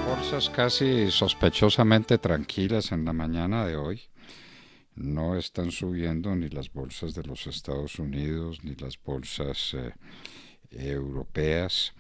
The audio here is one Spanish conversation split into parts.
Bolsas casi sospechosamente tranquilas en la mañana de hoy. No están subiendo ni las bolsas de los Estados Unidos ni las bolsas europeas.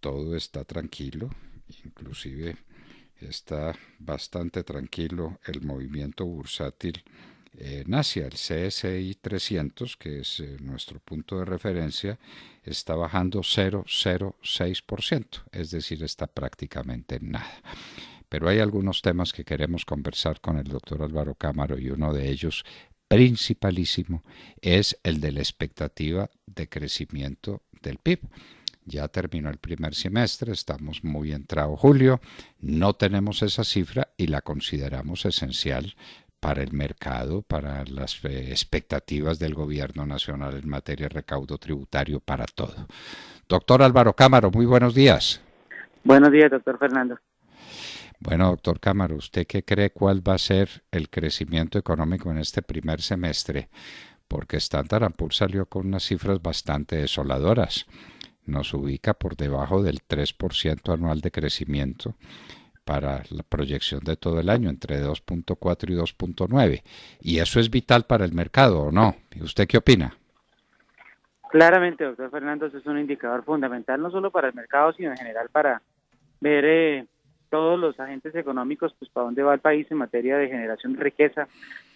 Todo está tranquilo, inclusive está bastante tranquilo el movimiento bursátil en Asia. El CSI 300, que es nuestro punto de referencia, está bajando 0,06%, es decir, está prácticamente en nada. Pero hay algunos temas que queremos conversar con el doctor Álvaro Cámaro y uno de ellos, principalísimo, es el de la expectativa de crecimiento del PIB. Ya terminó el primer semestre, estamos muy entrado julio, no tenemos esa cifra y la consideramos esencial para el mercado, para las expectativas del gobierno nacional en materia de recaudo tributario, para todo. Doctor Álvaro Cámaro, muy buenos días. Buenos días, doctor Fernando. Bueno, doctor Cámaro, ¿usted qué cree cuál va a ser el crecimiento económico en este primer semestre? Porque Standard & Poor's salió con unas cifras bastante desoladoras. Nos ubica por debajo del 3% anual de crecimiento para la proyección de todo el año, entre 2,4 y 2,9. ¿Y eso es vital para el mercado o no? ¿Y usted qué opina? Claramente, doctor Fernando, eso es un indicador fundamental no solo para el mercado, sino en general para ver todos los agentes económicos, pues para dónde va el país en materia de generación de riqueza,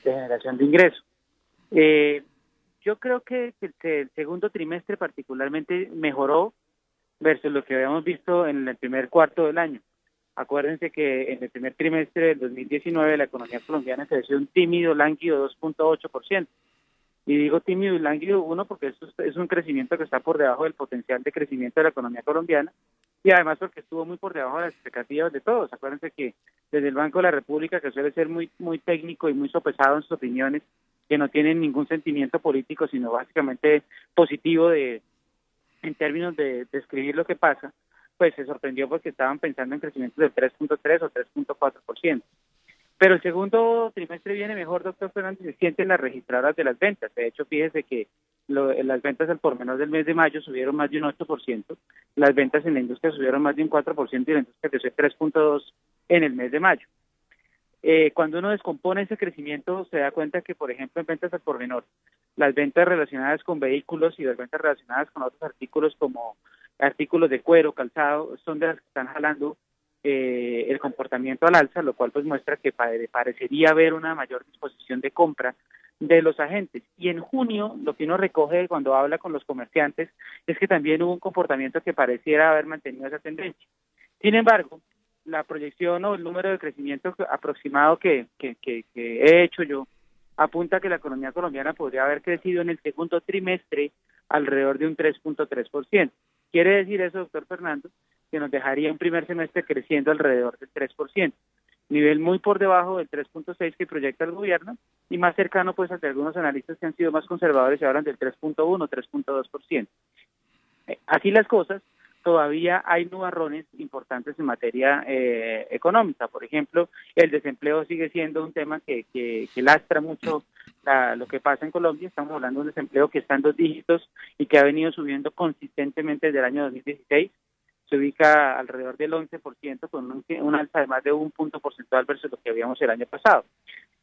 de generación de ingresos. Eh, yo creo que el segundo trimestre particularmente mejoró versus lo que habíamos visto en el primer cuarto del año. Acuérdense que en el primer trimestre del 2019 la economía colombiana creció un tímido, lánguido 2,8%. Y digo tímido y lánguido, uno, porque esto es un crecimiento que está por debajo del potencial de crecimiento de la economía colombiana, y además porque estuvo muy por debajo de las expectativas de todos. Acuérdense que desde el Banco de la República, que suele ser muy técnico y muy sopesado en sus opiniones, que no tienen ningún sentimiento político, sino básicamente positivo en términos de describir lo que pasa, pues se sorprendió porque estaban pensando en crecimientos del 3,3 o 3,4%. Pero el segundo trimestre viene mejor, doctor Fernández, se sienten las registradoras de las ventas. De hecho, fíjese que las ventas al por menor del mes de mayo subieron más de un 8%, las ventas en la industria subieron más de un 4% y la industria creció 3,2% en el mes de mayo. Cuando uno descompone ese crecimiento, se da cuenta que, por ejemplo, en ventas al por menor, las ventas relacionadas con vehículos y las ventas relacionadas con otros artículos como artículos de cuero, calzado, son de las que están jalando el comportamiento al alza, lo cual pues muestra que parecería haber una mayor disposición de compra de los agentes. Y en junio, lo que uno recoge cuando habla con los comerciantes es que también hubo un comportamiento que pareciera haber mantenido esa tendencia. Sin embargo, la proyección o el número de crecimiento aproximado que he hecho yo apunta a que la economía colombiana podría haber crecido en el segundo trimestre alrededor de un 3,3%. Quiere decir eso, doctor Fernando, que nos dejaría un primer semestre creciendo alrededor del 3%, nivel muy por debajo del 3,6% que proyecta el gobierno y más cercano pues al de algunos analistas que han sido más conservadores y hablan del 3,1%, 3,2%. Así las cosas, todavía hay nubarrones importantes en materia económica. Por ejemplo, el desempleo sigue siendo un tema que lastra mucho lo que pasa en Colombia. Estamos hablando de un desempleo que está en 2 dígitos y que ha venido subiendo consistentemente desde el año 2016. Se ubica alrededor del 11% con un alza de más de un punto porcentual versus lo que habíamos el año pasado.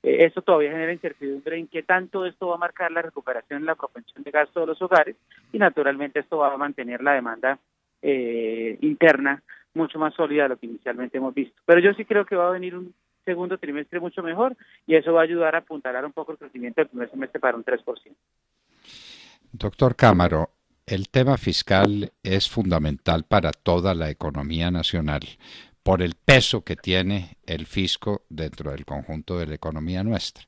Esto todavía genera incertidumbre en qué tanto esto va a marcar la recuperación en la propensión de gasto de los hogares y naturalmente esto va a mantener la demanda interna mucho más sólida de lo que inicialmente hemos visto. Pero yo sí creo que va a venir un segundo trimestre mucho mejor y eso va a ayudar a apuntalar un poco el crecimiento del primer semestre para un 3%. Doctor Cámaro, el tema fiscal es fundamental para toda la economía nacional por el peso que tiene el fisco dentro del conjunto de la economía nuestra.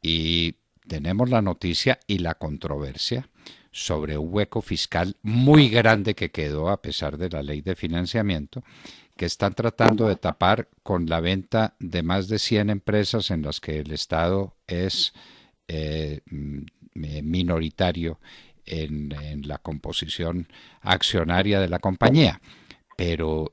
Y tenemos la noticia y la controversia sobre un hueco fiscal muy grande que quedó a pesar de la ley de financiamiento, que están tratando de tapar con la venta de más de 100 empresas en las que el Estado es minoritario en la composición accionaria de la compañía. Pero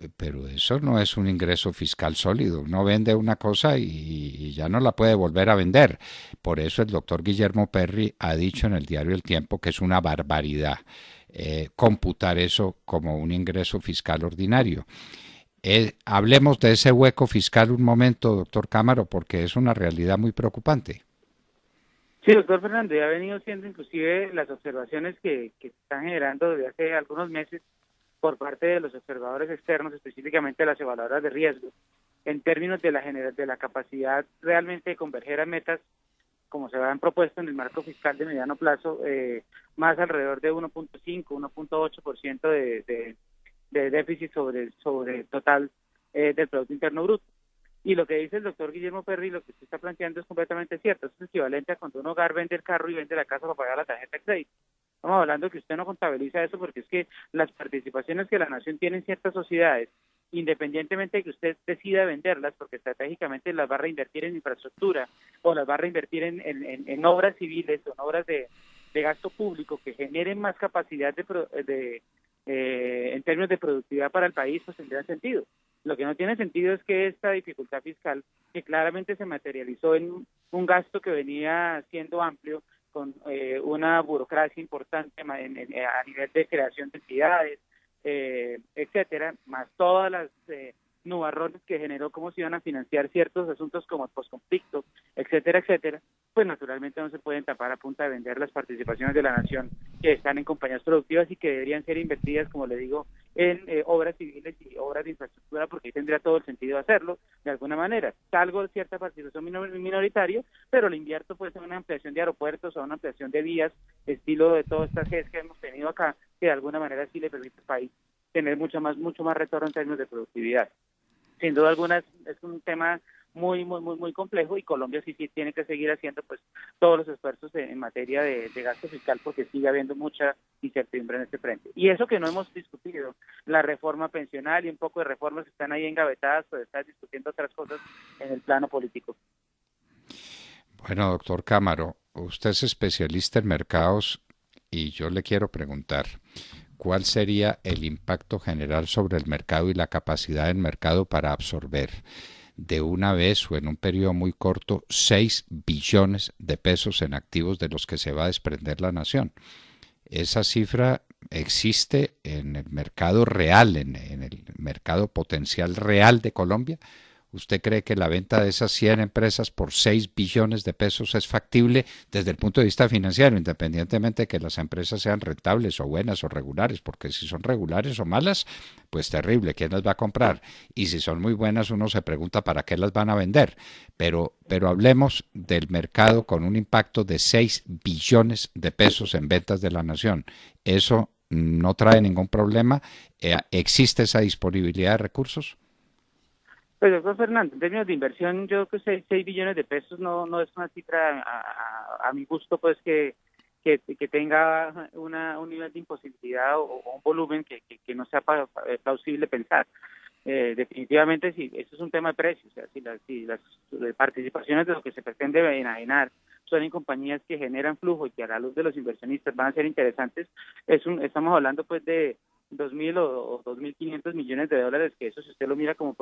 eso no es un ingreso fiscal sólido. Uno vende una cosa y ya no la puede volver a vender. Por eso el doctor Guillermo Perry ha dicho en el diario El Tiempo que es una barbaridad computar eso como un ingreso fiscal ordinario. Hablemos de ese hueco fiscal un momento, doctor Cámaro, porque es una realidad muy preocupante. Sí, doctor Fernando, ya ha venido siendo inclusive las observaciones que se están generando desde hace algunos meses por parte de los observadores externos, específicamente las evaluadoras de riesgo, en términos de de la capacidad realmente de converger a metas como se han propuesto en el marco fiscal de mediano plazo, más alrededor de 1.5, 1.8% de déficit sobre total del Producto Interno Bruto. Y lo que dice el doctor Guillermo Perry, lo que usted está planteando es completamente cierto. Es equivalente a cuando un hogar vende el carro y vende la casa para pagar la tarjeta de crédito. Estamos hablando que usted no contabiliza eso porque es que las participaciones que la nación tiene en ciertas sociedades, independientemente de que usted decida venderlas, porque estratégicamente las va a reinvertir en infraestructura o las va a reinvertir en obras civiles o en obras de gasto público que generen más capacidad en términos de productividad para el país, pues tendría sentido. Lo que no tiene sentido es que esta dificultad fiscal, que claramente se materializó en un gasto que venía siendo amplio, con una burocracia importante a nivel de creación de entidades, etcétera, más todas las nubarrones que generó cómo se iban a financiar ciertos asuntos como el posconflicto, etcétera, etcétera, pues naturalmente no se pueden tapar a punta de vender las participaciones de la nación que están en compañías productivas y que deberían ser invertidas, como le digo, en obras civiles y obras de infraestructura, porque ahí tendría todo el sentido hacerlo, de alguna manera. Salgo de cierta participación minoritaria, pero lo invierto pues en una ampliación de aeropuertos o una ampliación de vías, estilo de todas estas GES que hemos tenido acá, que de alguna manera sí le permite al país tener mucho más retorno en términos de productividad. Sin duda alguna es un tema muy complejo y Colombia sí tiene que seguir haciendo pues todos los esfuerzos en materia de gasto fiscal porque sigue habiendo mucha incertidumbre en este frente. Y eso que no hemos discutido, la reforma pensional y un poco de reformas que están ahí engavetadas, pues está discutiendo otras cosas en el plano político. Bueno, doctor Cámaro, usted es especialista en mercados y yo le quiero preguntar, ¿cuál sería el impacto general sobre el mercado y la capacidad del mercado para absorber de una vez o en un periodo muy corto 6 billones de pesos en activos de los que se va a desprender la nación? Esa cifra existe en el mercado real, en el mercado potencial real de Colombia. ¿Usted cree que la venta de esas 100 empresas por 6 billones de pesos es factible desde el punto de vista financiero, independientemente de que las empresas sean rentables o buenas o regulares? Porque si son regulares o malas, pues terrible, ¿quién las va a comprar? Y si son muy buenas, uno se pregunta para qué las van a vender. Pero hablemos del mercado con un impacto de 6 billones de pesos en ventas de la nación. Eso no trae ningún problema. ¿Existe esa disponibilidad de recursos? Pues doctor Fernando, en términos de inversión, yo creo que 6 billones de pesos no es una cifra a mi gusto, pues que tenga un nivel de imposibilidad o un volumen que no sea plausible pensar. Definitivamente, sí, eso es un tema de precios. O sea, si las participaciones de lo que se pretende enajenar son en compañías que generan flujo y que a la luz de los inversionistas van a ser interesantes, estamos hablando pues de 2.000 o 2.500 millones de dólares, que eso si usted lo mira como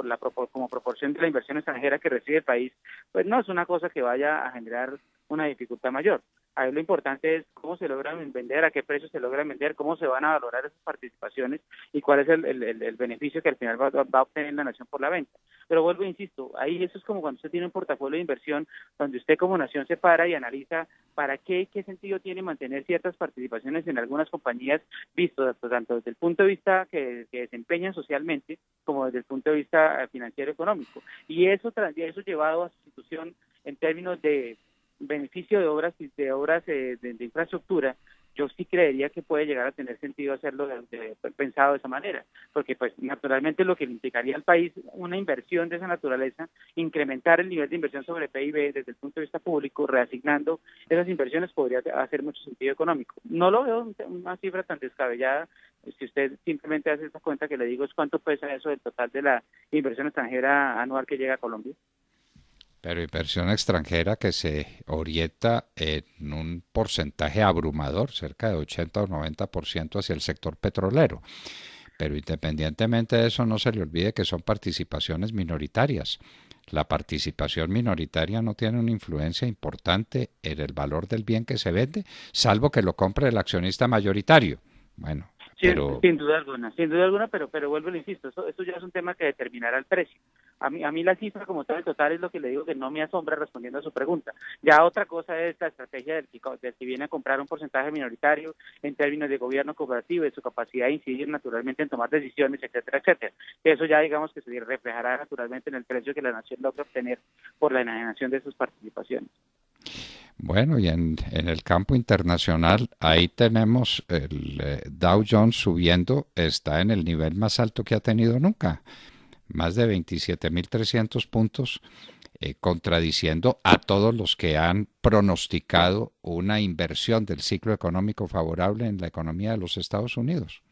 como proporción de la inversión extranjera que recibe el país, pues no es una cosa que vaya a generar una dificultad mayor. Ahí lo importante es cómo se logran vender, a qué precio se logran vender, cómo se van a valorar esas participaciones y cuál es el beneficio que al final va a obtener la nación por la venta. Pero vuelvo e insisto, ahí eso es como cuando usted tiene un portafolio de inversión donde usted como nación se para y analiza para qué sentido tiene mantener ciertas participaciones en algunas compañías, visto tanto desde el punto de vista que desempeñan socialmente como desde el punto de vista financiero económico. Y eso llevado a sustitución en términos de beneficio de obras de infraestructura, yo sí creería que puede llegar a tener sentido hacerlo pensado de esa manera, porque pues naturalmente lo que le implicaría al país una inversión de esa naturaleza, incrementar el nivel de inversión sobre PIB desde el punto de vista público, reasignando esas inversiones podría hacer mucho sentido económico. No lo veo una cifra tan descabellada, si usted simplemente hace esa cuenta que le digo es cuánto pesa eso del total de la inversión extranjera anual que llega a Colombia. Pero inversión extranjera que se orienta en un porcentaje abrumador, cerca de 80 o 90% hacia el sector petrolero. Pero independientemente de eso, no se le olvide que son participaciones minoritarias. La participación minoritaria no tiene una influencia importante en el valor del bien que se vende, salvo que lo compre el accionista mayoritario. Bueno, pero sin duda alguna, pero vuelvo y le insisto, eso ya es un tema que determinará el precio. A mí la cifra como tal, el total, es lo que le digo que no me asombra respondiendo a su pregunta. Ya otra cosa es la estrategia del que viene a comprar un porcentaje minoritario en términos de gobierno cooperativo, de su capacidad de incidir naturalmente en tomar decisiones, etcétera, etcétera. Eso ya digamos que se reflejará naturalmente en el precio que la nación logra obtener por la enajenación de sus participaciones. bueno, y en el campo internacional, ahí tenemos el Dow Jones subiendo, está en el nivel más alto que ha tenido nunca, más de 27.300 puntos, contradiciendo a todos los que han pronosticado una inversión del ciclo económico favorable en la economía de los Estados Unidos.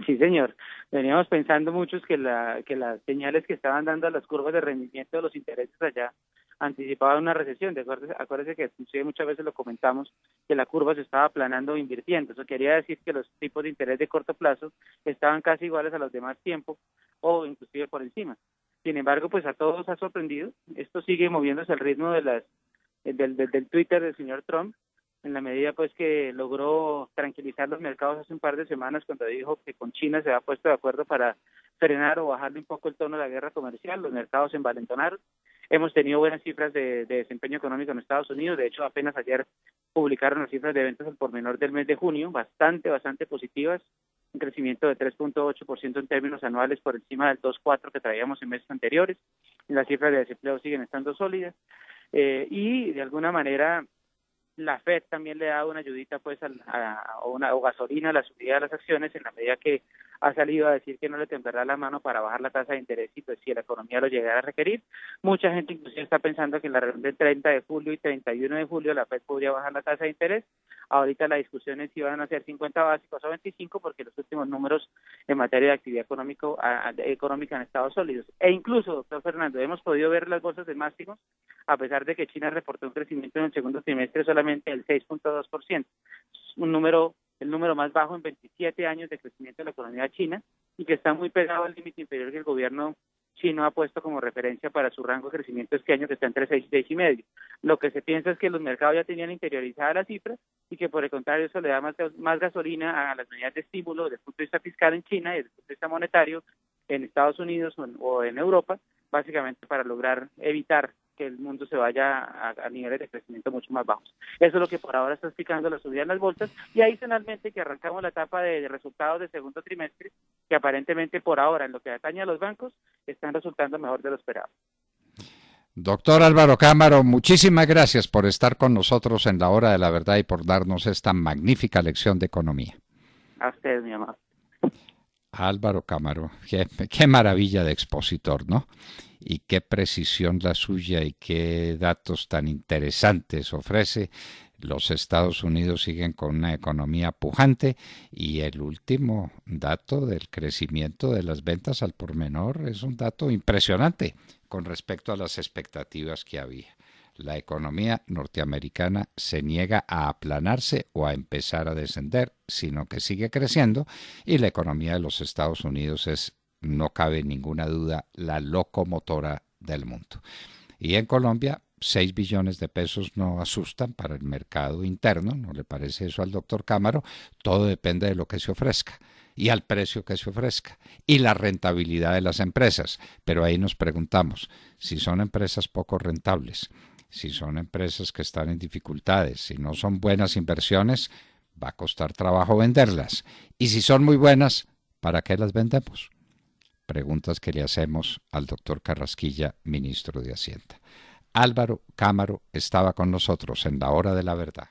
Sí, señor. Veníamos pensando muchos que las señales que estaban dando a las curvas de rendimiento de los intereses allá anticipaban una recesión. Acuérdese que sí, muchas veces lo comentamos, que la curva se estaba aplanando o invirtiendo. Eso quería decir que los tipos de interés de corto plazo estaban casi iguales a los demás tiempos o inclusive por encima. Sin embargo, pues a todos ha sorprendido. Esto sigue moviéndose al ritmo del Twitter del señor Trump, en la medida pues que logró tranquilizar los mercados hace un par de semanas cuando dijo que con China se había puesto de acuerdo para frenar o bajarle un poco el tono de la guerra comercial. Los mercados se envalentonaron. Hemos tenido buenas cifras de desempeño económico en Estados Unidos. De hecho, apenas ayer publicaron las cifras de ventas al por menor del mes de junio, bastante positivas, un crecimiento de 3.8% en términos anuales por encima del 2.4% que traíamos en meses anteriores. Las cifras de desempleo siguen estando sólidas, y de alguna manera la Fed también le da una ayudita pues o gasolina a la subida de las acciones, en la medida que ha salido a decir que no le temblará la mano para bajar la tasa de interés y pues si la economía lo llegara a requerir. Mucha gente inclusive está pensando que en la reunión del 30 de julio y 31 de julio la Fed podría bajar la tasa de interés. Ahorita la discusión es si van a ser 50 básicos o 25, porque los últimos números en materia de actividad económica han estado sólidos. E incluso, doctor Fernando, hemos podido ver las bolsas de máximos, a pesar de que China reportó un crecimiento en el segundo trimestre solamente del 6.2%, el número más bajo en 27 años de crecimiento de la economía china, y que está muy pegado al límite inferior que el gobierno chino ha puesto como referencia para su rango de crecimiento este año, que está entre 6 y 6,5. Lo que se piensa es que los mercados ya tenían interiorizada la cifra y que por el contrario eso le da más gasolina a las medidas de estímulo desde el punto de vista fiscal en China y desde el punto de vista monetario en Estados Unidos o en Europa, básicamente para lograr evitar que el mundo se vaya a niveles de crecimiento mucho más bajos. Eso es lo que por ahora está explicando la subida en las bolsas, y adicionalmente que arrancamos la etapa de resultados del segundo trimestre, que aparentemente por ahora, en lo que atañe a los bancos, están resultando mejor de lo esperado. Doctor Álvaro Cámara, muchísimas gracias por estar con nosotros en la hora de la verdad y por darnos esta magnífica lección de economía. A usted, mi amado. Álvaro Cámara, qué maravilla de expositor, ¿no? Y qué precisión la suya y qué datos tan interesantes ofrece. Los Estados Unidos siguen con una economía pujante y el último dato del crecimiento de las ventas al por menor es un dato impresionante con respecto a las expectativas que había. La economía norteamericana se niega a aplanarse o a empezar a descender, sino que sigue creciendo, y la economía de los Estados Unidos es, no cabe ninguna duda, la locomotora del mundo. Y en Colombia, 6 billones de pesos no asustan para el mercado interno, ¿no le parece eso al doctor Cámara? Todo depende de lo que se ofrezca y al precio que se ofrezca y la rentabilidad de las empresas. Pero ahí nos preguntamos, si son empresas poco rentables, si son empresas que están en dificultades, si no son buenas inversiones, va a costar trabajo venderlas. Y si son muy buenas, ¿para qué las vendemos? Preguntas que le hacemos al doctor Carrasquilla, ministro de Hacienda. Álvaro Cámara estaba con nosotros en la hora de la verdad.